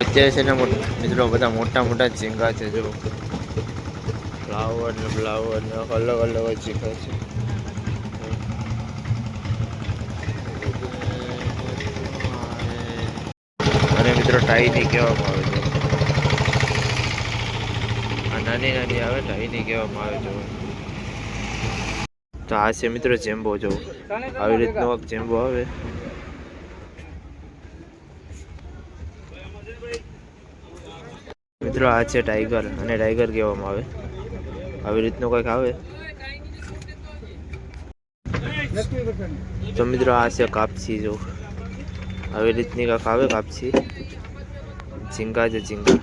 અત્યારે છે ને મિત્રો બધા મોટા મોટા ઝીંગા છે જો ફ્લાવર ને બ્લાવર ને અલગ અલગ ઝીંગા છે અને મિત્રો ટાઈની કહેવામાં આવે છે આ નાની નાની આવે ટાઈની કહેવામાં આવે છે તો આ છે મિત્રો જેમ્બો જો આવી રીતનો જેમ્બો આવે મિત્રો આ છે ટાઈગર અને ટાઈગર કહેવામાં આવે આવી રીતનો કંઈક આવે તો મિત્રો આ છે કાપસી જો આવી રીતની કંઈક આવે કાપસી ઝીંગા છે ઝીંગા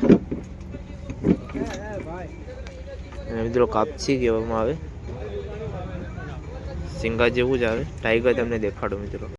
અને મિત્રો કાપસી કહેવામાં આવે ઝીંગા જેવું જ આવે ટાઈગર તમને દેખાડો મિત્રો